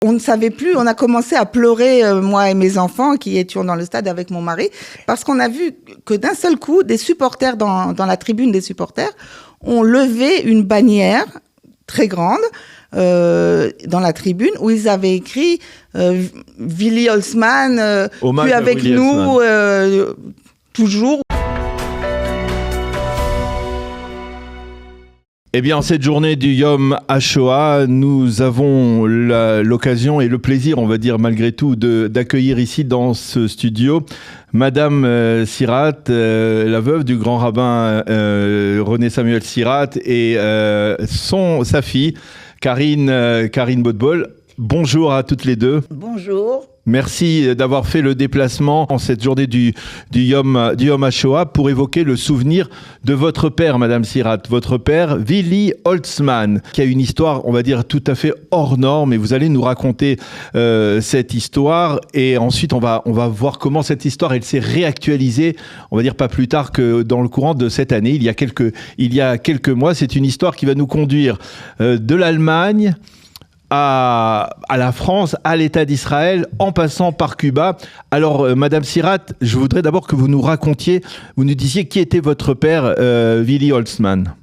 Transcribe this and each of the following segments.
On ne savait plus, on a commencé à pleurer, moi et mes enfants qui étions dans le stade avec mon mari, parce qu'on a vu que d'un seul coup, des supporters dans la tribune des supporters ont levé une bannière très grande dans la tribune où ils avaient écrit Willi Holzmann, puis avec nous toujours. Eh bien, en cette journée du Yom HaShoah, nous avons l'occasion et le plaisir, on va dire malgré tout, d'accueillir ici dans ce studio Madame Sirat, la veuve du grand rabbin René Samuel Sirat et sa fille Karine Botbol. Bonjour à toutes les deux. Bonjour. Merci d'avoir fait le déplacement en cette journée du Yom HaShoah pour évoquer le souvenir de votre père, Madame Sirat. Votre père, Willi Holzmann, qui a une histoire, on va dire, tout à fait hors norme. Et vous allez nous raconter cette histoire. Et ensuite, on va voir comment cette histoire, elle s'est réactualisée, on va dire pas plus tard que dans le courant de cette année. Il y a quelques mois, c'est une histoire qui va nous conduire de l'Allemagne à la France, à l'État d'Israël, en passant par Cuba. Alors, Madame Sirat, je voudrais d'abord que vous nous racontiez, vous nous disiez qui était votre père, Willi Holzmann.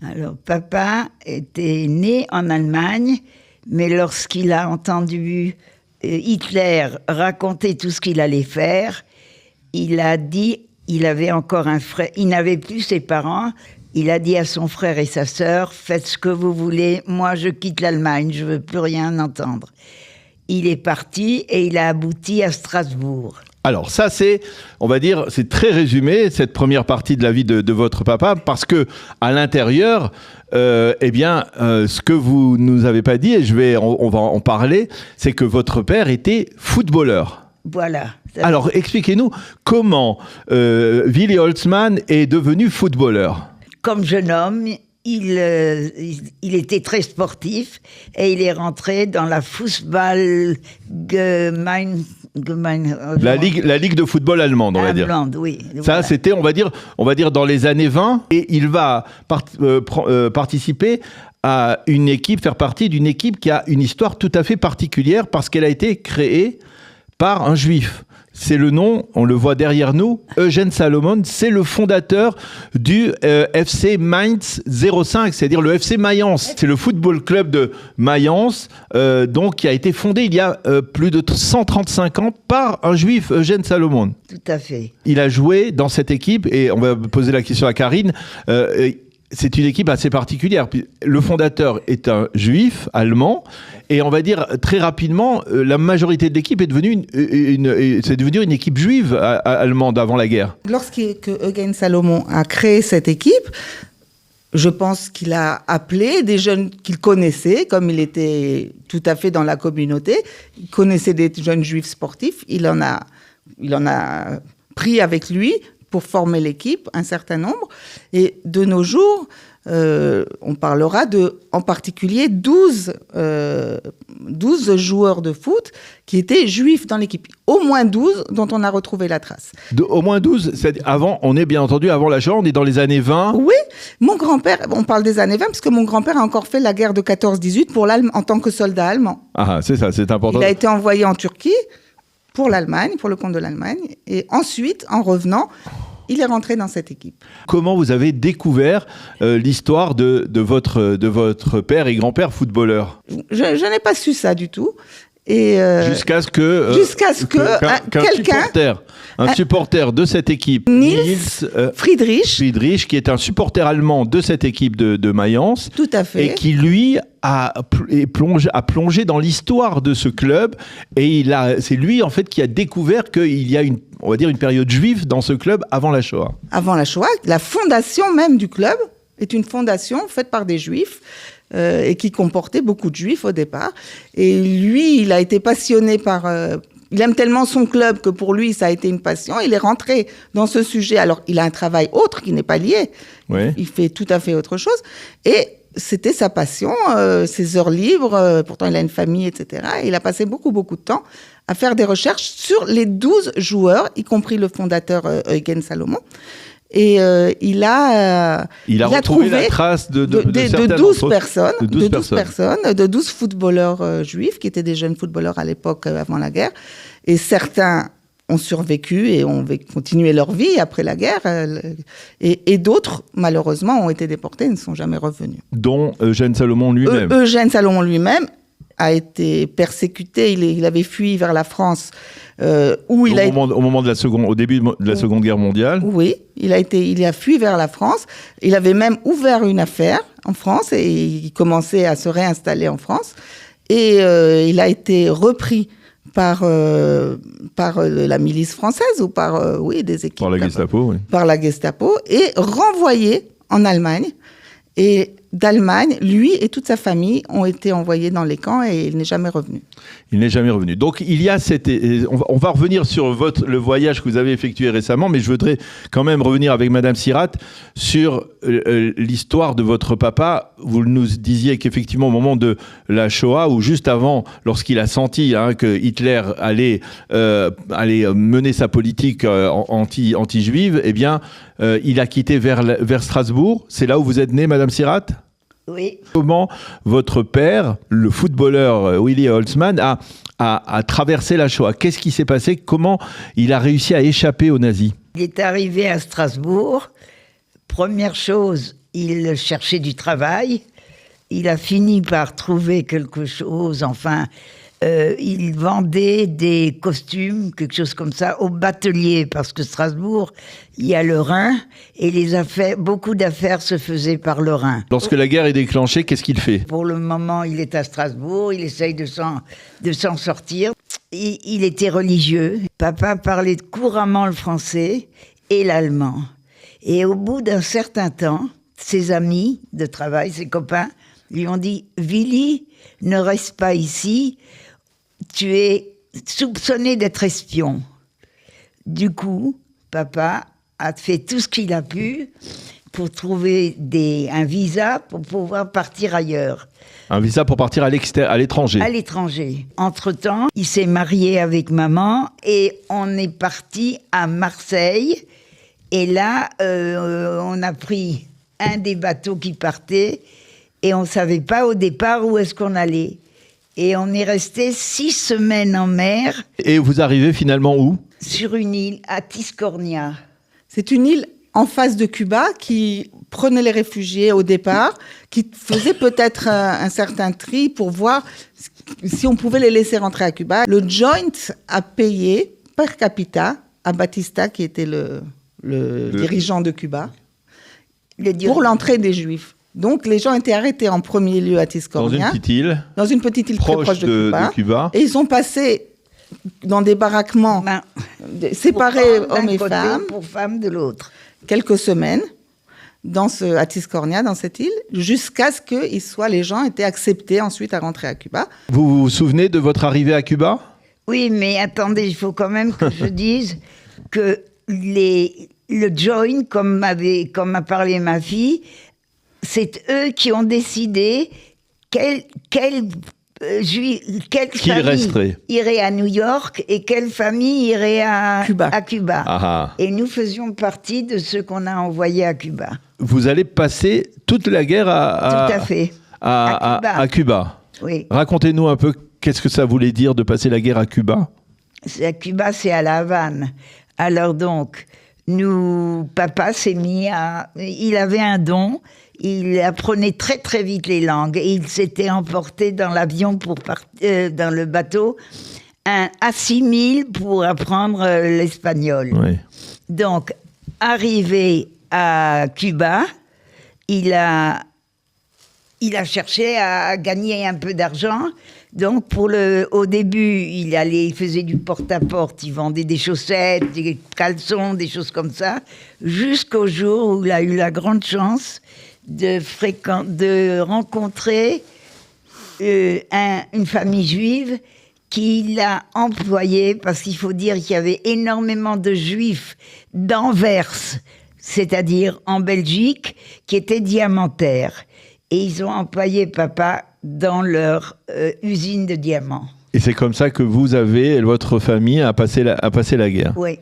Alors, papa était né en Allemagne, mais lorsqu'il a entendu Hitler raconter tout ce qu'il allait faire, il a dit, il avait encore un frère, il n'avait plus ses parents. Il a dit à son frère et sa sœur, faites ce que vous voulez, moi je quitte l'Allemagne, je ne veux plus rien entendre. Il est parti et il a abouti à Strasbourg. Alors ça c'est, on va dire, c'est très résumé, cette première partie de la vie de votre papa, parce que à l'intérieur, ce que vous nous avez pas dit, et on va en parler, c'est que votre père était footballeur. Voilà. Alors expliquez-nous comment Willi Holzmann est devenu footballeur. Comme jeune homme, il était très sportif et il est rentré dans la la ligue de football allemande, on va dire. Oui. Ça, voilà. C'était, on va dire dans les années 20, et il va participer à une équipe, faire partie d'une équipe qui a une histoire tout à fait particulière parce qu'elle a été créée par un juif. C'est le nom, on le voit derrière nous, Eugen Salomon, c'est le fondateur du FC Mainz 05, c'est-à-dire le FC Mayence. C'est le football club de Mayence, donc qui a été fondé il y a plus de 135 ans par un juif, Eugen Salomon. Tout à fait. Il a joué dans cette équipe, et on va poser la question à Karine, c'est une équipe assez particulière. Le fondateur est un juif allemand, et on va dire très rapidement, la majorité de l'équipe est devenue une équipe juive allemande avant la guerre. Eugen Salomon a créé cette équipe, je pense qu'il a appelé des jeunes qu'il connaissait, comme il était tout à fait dans la communauté. Il connaissait des jeunes juifs sportifs. Il en a pris avec lui pour former l'équipe, un certain nombre. Et de nos jours, on parlera en particulier 12 joueurs de foot qui étaient juifs dans l'équipe. Au moins 12 dont on a retrouvé la trace. Au moins 12, on est bien entendu avant la Shoah, on est dans les années 20. Oui, mon grand-père, on parle des années 20 parce que mon grand-père a encore fait la guerre de 14-18 pour l'Allemagne en tant que soldat allemand. Ah, c'est ça, c'est important. Il a été envoyé en Turquie pour l'Allemagne, pour le compte de l'Allemagne. Et ensuite, en revenant, il est rentré dans cette équipe. Comment vous avez découvert l'histoire de votre père et grand-père footballeur ? Je n'ai pas su ça du tout. Et jusqu'à ce que un supporter de cette équipe, Nils Friedrich, qui est un supporter allemand de cette équipe de Mayence, tout à fait, et qui lui a plongé dans l'histoire de ce club, et c'est lui en fait qui a découvert qu'il y a une période juive dans ce club avant la Shoah. Avant la Shoah, la fondation même du club est une fondation faite par des juifs. Et qui comportait beaucoup de juifs au départ. Et lui, il a été passionné par... il aime tellement son club que pour lui, ça a été une passion. Il est rentré dans ce sujet. Alors, il a un travail autre qui n'est pas lié. Ouais. Il fait tout à fait autre chose. Et c'était sa passion, ses heures libres. Pourtant, il a une famille, etc. Et il a passé beaucoup, beaucoup de temps à faire des recherches sur les 12 joueurs, y compris le fondateur Eugen Salomon. Et il a retrouvé trouvé la trace de 12 personnes, de 12 footballeurs juifs, qui étaient des jeunes footballeurs à l'époque, avant la guerre. Et certains ont survécu et ont continué leur vie après la guerre. Et d'autres, malheureusement, ont été déportés et ne sont jamais revenus. Dont Eugène Salomon lui-même. Eugène Salomon lui-même a été persécuté. Il avait fui vers la France. Au moment de au début de la Seconde Guerre mondiale. Oui, il a fui vers la France. Il avait même ouvert une affaire en France et il commençait à se réinstaller en France. Et il a été repris par la milice française ou par des équipes. Par la Gestapo, oui. Par la Gestapo et renvoyé en Allemagne. Et d'Allemagne, lui et toute sa famille ont été envoyés dans les camps et il n'est jamais revenu. Il n'est jamais revenu. Donc il y a on va revenir sur le voyage que vous avez effectué récemment, mais je voudrais quand même revenir avec Madame Sirat sur l'histoire de votre papa. Vous nous disiez qu'effectivement au moment de la Shoah, ou juste avant, lorsqu'il a senti que Hitler allait mener sa politique anti-juive, eh bien il a quitté vers Strasbourg. C'est là où vous êtes née, Madame Sirat ? Oui. Comment votre père, le footballeur Willy Holzmann, a traversé la Shoah? Qu'est-ce qui s'est passé? Comment il a réussi à échapper aux nazis? Il est arrivé à Strasbourg. Première chose, il cherchait du travail. Il a fini par trouver quelque chose. Enfin, il vendait des costumes, quelque chose comme ça, au batelier, parce que Strasbourg, il y a le Rhin, et beaucoup d'affaires se faisaient par le Rhin. Lorsque la guerre est déclenchée, qu'est-ce qu'il fait? Pour le moment, il est à Strasbourg, il essaye de s'en sortir. Il était religieux. Papa parlait couramment le français et l'allemand. Et au bout d'un certain temps, ses amis de travail, ses copains, lui ont dit « Willy, ne reste pas ici, tu es soupçonné d'être espion. » Du coup, papa a fait tout ce qu'il a pu pour trouver un visa pour pouvoir partir ailleurs. Un visa pour partir à l'étranger. À l'étranger. Entre-temps, il s'est marié avec maman et on est parti à Marseille. Et là, on a pris un des bateaux qui partait et on ne savait pas au départ où est-ce qu'on allait. Et on est resté 6 semaines en mer. Et vous arrivez finalement où? Sur une île, à Tiscornia. C'est une île en face de Cuba qui prenait les réfugiés au départ, qui faisait peut-être un certain tri pour voir si on pouvait les laisser rentrer à Cuba. Le Joint a payé per capita à Batista, qui était le dirigeant de Cuba, pour l'entrée des Juifs. Donc, les gens étaient arrêtés en premier lieu à Tiscornia. Dans une petite île très proche de Cuba. Et ils sont passés dans des baraquements séparés, hommes et femmes. Pour femmes de l'autre. Quelques semaines à Tiscornia, dans cette île, jusqu'à ce que les gens étaient acceptés ensuite à rentrer à Cuba. Vous vous souvenez de votre arrivée à Cuba? Oui, mais attendez, il faut quand même que je dise que le Joint, comme a parlé ma fille, c'est eux qui ont décidé quelle famille irait à New York et quelle famille irait à Cuba. Ah. Et nous faisions partie de ceux qu'on a envoyés à Cuba. Vous allez passer toute la guerre Tout à fait. À Cuba. Oui. Racontez-nous un peu, qu'est-ce que ça voulait dire de passer la guerre à Cuba? À Cuba, c'est à La Havane. Alors donc, papa s'est mis il avait un don. Il apprenait très très vite les langues et il s'était emporté dans l'avion dans le bateau à 6000 pour apprendre l'espagnol. Oui. Donc, arrivé à Cuba, il a cherché à gagner un peu d'argent. Donc, au début, il faisait du porte-à-porte, il vendait des chaussettes, des caleçons, des choses comme ça, jusqu'au jour où il a eu la grande chance de rencontrer une famille juive qui l'a employé, parce qu'il faut dire qu'il y avait énormément de juifs d'Anvers, c'est-à-dire en Belgique, qui étaient diamantaires. Et ils ont employé papa dans leur usine de diamants. Et c'est comme ça que votre famille a passé la guerre. Oui.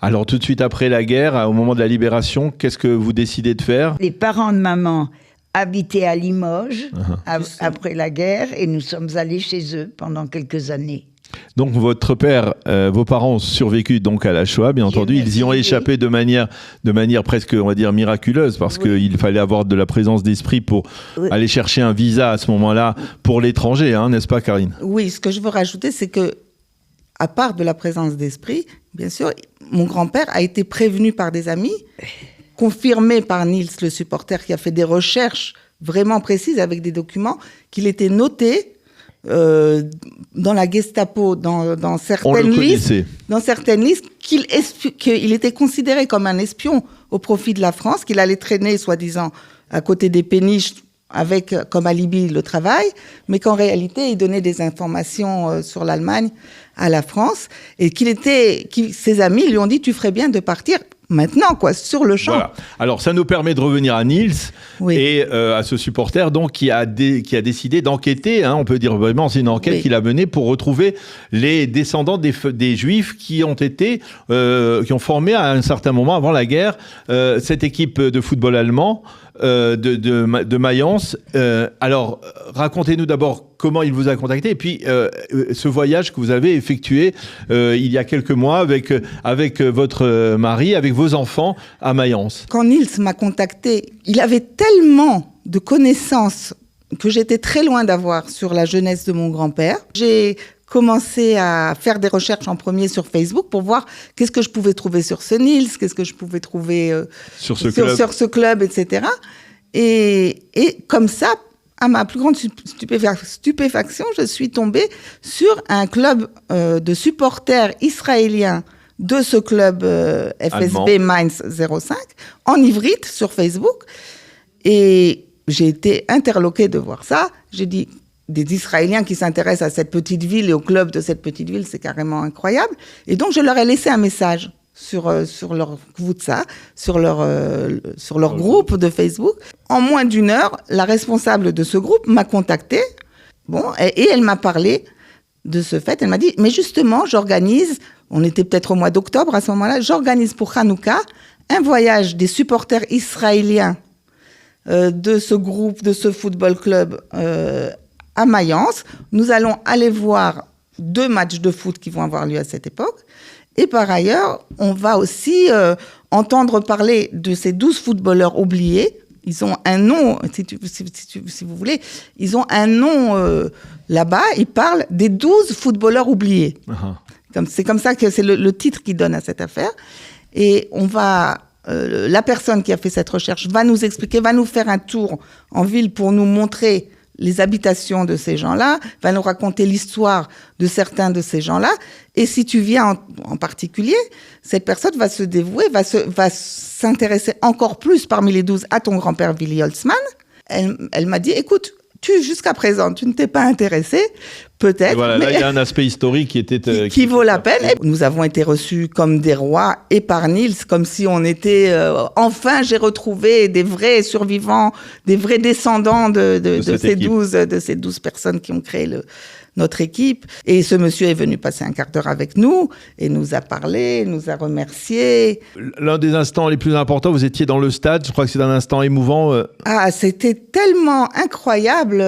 Alors tout de suite après la guerre, au moment de la libération, qu'est-ce que vous décidez de faire? Les parents de maman habitaient à Limoges après la guerre et nous sommes allés chez eux pendant quelques années. Donc votre père, vos parents ont survécu donc à la Shoah, bien entendu. Ils y ont échappé de manière presque, on va dire, miraculeuse, parce qu'il fallait avoir de la présence d'esprit pour aller chercher un visa à ce moment-là pour l'étranger, hein, n'est-ce pas, Karine? Oui, ce que je veux rajouter, c'est que, à part de la présence d'esprit, bien sûr, mon grand-père a été prévenu par des amis, confirmé par Niels, le supporter, qui a fait des recherches vraiment précises avec des documents, qu'il était noté dans la Gestapo, dans certaines listes, qu'il était considéré comme un espion au profit de la France, qu'il allait traîner, soi-disant, à côté des péniches, avec comme alibi le travail, mais qu'en réalité, il donnait des informations sur l'Allemagne à la France, et ses amis lui ont dit « tu ferais bien de partir ». Maintenant, quoi, sur le champ. Voilà. Alors, ça nous permet de revenir à Niels et à ce supporter donc qui a décidé d'enquêter. Hein, on peut dire vraiment, c'est une enquête qu'il a menée pour retrouver les descendants des Juifs qui ont formé à un certain moment avant la guerre cette équipe de football allemand de Mayence. Alors, racontez-nous d'abord comment il vous a contacté et puis ce voyage que vous avez effectué il y a quelques mois avec votre mari, avec vos enfants à Mayence. Quand Niels m'a contacté, il avait tellement de connaissances que j'étais très loin d'avoir sur la jeunesse de mon grand-père. J'ai commencé à faire des recherches en premier sur Facebook pour voir qu'est-ce que je pouvais trouver sur ce Niels, qu'est-ce que je pouvais trouver sur ce club, etc. Et comme ça, à ma plus grande stupéfaction, je suis tombée sur un club de supporters israéliens de ce club FSB Mainz 05, en ivrite sur Facebook. Et j'ai été interloquée de voir ça. J'ai dit, des Israéliens qui s'intéressent à cette petite ville et au club de cette petite ville, c'est carrément incroyable. Et donc, je leur ai laissé un message sur leur Kvutsa, sur leur groupe de Facebook. En moins d'une heure, la responsable de ce groupe m'a contactée. Et elle m'a parlé de ce fait. Elle m'a dit, mais justement, j'organise, on était peut-être au mois d'octobre à ce moment-là, j'organise pour Hanouka un voyage des supporters israéliens de ce groupe, de ce football club à Mayence. Nous allons aller voir 2 matchs de foot qui vont avoir lieu à cette époque. Et par ailleurs, on va aussi entendre parler de ces 12 footballeurs oubliés. Ils ont un nom, si vous voulez, ils ont un nom là-bas. Ils parlent des 12 footballeurs oubliés. C'est comme ça que c'est le titre qu'ils donnent à cette affaire. Et la personne qui a fait cette recherche va nous expliquer, va nous faire un tour en ville pour nous montrer les habitations de ces gens-là, va nous raconter l'histoire de certains de ces gens-là. Et si tu viens en particulier, cette personne va se dévouer, va s'intéresser encore plus parmi les 12 à ton grand-père Willy Holtzmann. Elle m'a dit, écoute, jusqu'à présent, tu ne t'es pas intéressé, peut-être. Et voilà, mais là, il y a un aspect historique qui vaut la peine. Et nous avons été reçus comme des rois et par Niels, comme si on était... enfin, j'ai retrouvé des vrais survivants, des vrais descendants de ces 12 personnes qui ont créé notre équipe. Et ce monsieur est venu passer un quart d'heure avec nous et nous a parlé, nous a remerciés. L'un des instants les plus importants, vous étiez dans le stade. Je crois que c'est un instant émouvant. Ah, c'était tellement incroyable.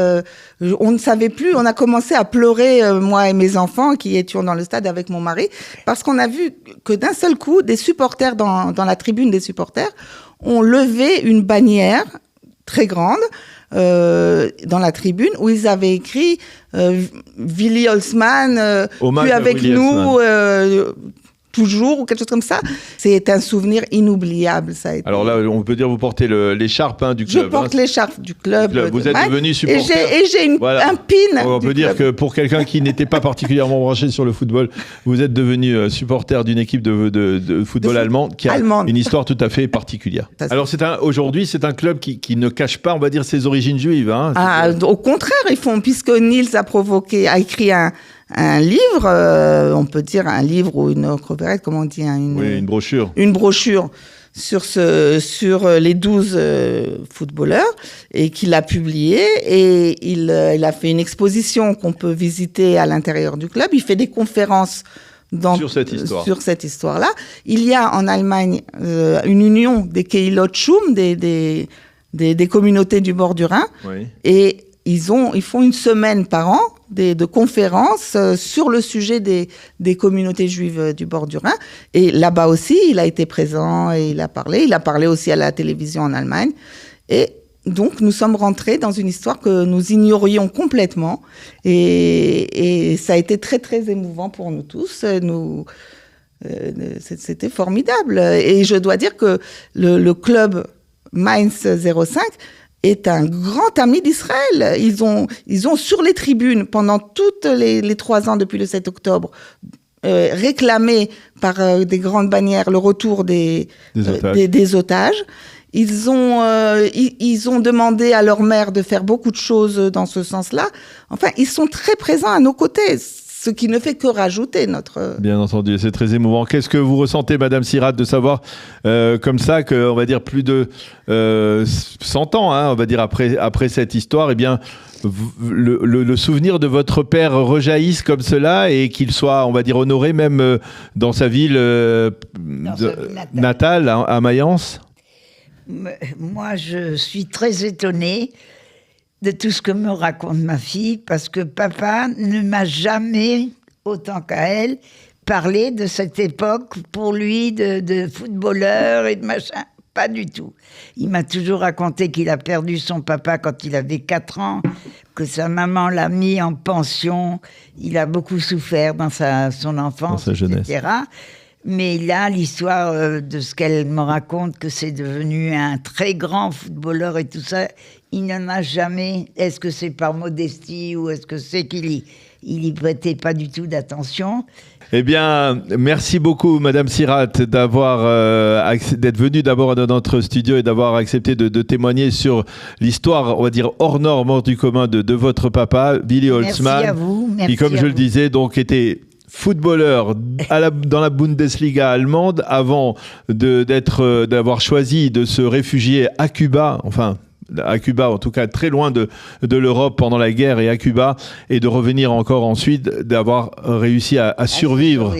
On ne savait plus. On a commencé à pleurer, moi et mes enfants, qui étions dans le stade avec mon mari, parce qu'on a vu que d'un seul coup, des supporters dans la tribune des supporters ont levé une bannière très grande dans la tribune où ils avaient écrit Willy Holtzmann, plus avec nous, toujours, ou quelque chose comme ça. C'est un souvenir inoubliable, ça a été. Alors là, on peut dire vous portez l'écharpe du club. Je porte l'écharpe du club. Vous êtes devenu supporter. Et j'ai un pin. On peut dire que pour quelqu'un qui n'était pas particulièrement branché sur le football, vous êtes devenu supporter d'une équipe de football allemand qui a une histoire tout à fait particulière. Alors aujourd'hui, c'est un club qui ne cache pas, on va dire, ses origines juives. Hein. Au contraire, puisque Niels a écrit un livre, on peut dire un livre ou une reverette, comment on dit, une brochure. Une brochure sur les 12 footballeurs et qu'il a publié, et il a fait une exposition qu'on peut visiter à l'intérieur du club. Il fait des conférences sur cette histoire. Sur cette histoire-là. Il y a en Allemagne une union des Keilot Shum, des communautés du bord du Rhin, Oui. et ils font une semaine par an de conférences sur le sujet des communautés juives du bord du Rhin. Et là-bas aussi, il a été présent et il a parlé aussi à la télévision en Allemagne. Et donc, nous sommes rentrés dans une histoire que nous ignorions complètement. Et ça a été très, très émouvant pour nous tous. C'était formidable. Et je dois dire que le club Mainz 05 est un grand ami d'Israël. Ils ont sur les tribunes, pendant toutes les 3 ans depuis le 7 octobre, réclamé par des grandes bannières le retour des otages. Ils ont demandé à leur maire de faire beaucoup de choses dans ce sens-là. Enfin, ils sont très présents à nos côtés, ce qui ne fait que rajouter notre... Bien entendu, c'est très émouvant. Qu'est-ce que vous ressentez, Madame Sirat, de savoir comme ça que, on va dire, plus de 100 ans, on va dire, après cette histoire, eh bien, le souvenir de votre père rejaillisse comme cela et qu'il soit, on va dire, honoré même dans sa ville natale, à Mayence? Moi, je suis très étonnée de tout ce que me raconte ma fille, parce que papa ne m'a jamais, autant qu'à elle, parlé de cette époque pour lui de footballeur et de machin. Pas du tout. Il m'a toujours raconté qu'il a perdu son papa quand il avait 4 ans, que sa maman l'a mis en pension. Il a beaucoup souffert dans son enfance, dans sa jeunesse. etc. Mais là, l'histoire de ce qu'elle me raconte, que c'est devenu un très grand footballeur et tout ça, il n'en a jamais. Est-ce que c'est par modestie ou est-ce que c'est qu'il y prêtait pas du tout d'attention? Eh bien, merci beaucoup, Madame Sirat, d'être venue d'abord dans notre studio et d'avoir accepté de témoigner sur l'histoire, on va dire, hors norme, hors du commun de votre papa, Willi Holzmann. Merci à vous. Qui, comme je le disais, donc était footballeur dans la Bundesliga allemande avant d'avoir choisi de se réfugier à Cuba, en tout cas très loin de l'Europe pendant la guerre et à Cuba, et de revenir encore ensuite, d'avoir réussi à survivre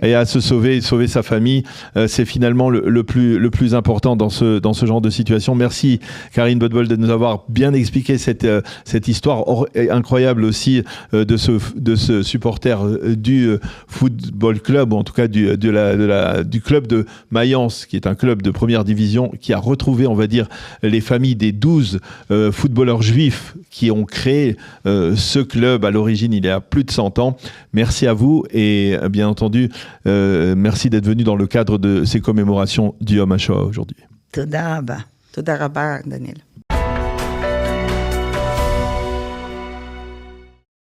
et à se sauver sa famille. C'est finalement le plus important dans ce genre de situation. Merci Karine Botbol de nous avoir bien expliqué cette histoire incroyable aussi de ce supporter du football club, ou en tout cas du club de Mayence, qui est un club de première division, qui a retrouvé, on va dire, les familles des 12 footballeurs juifs qui ont créé ce club à l'origine il y a plus de 100 ans. Merci à vous et bien entendu, merci d'être venu dans le cadre de ces commémorations du Yom HaShoah aujourd'hui. Toda rabba. Toda rabba, Daniel.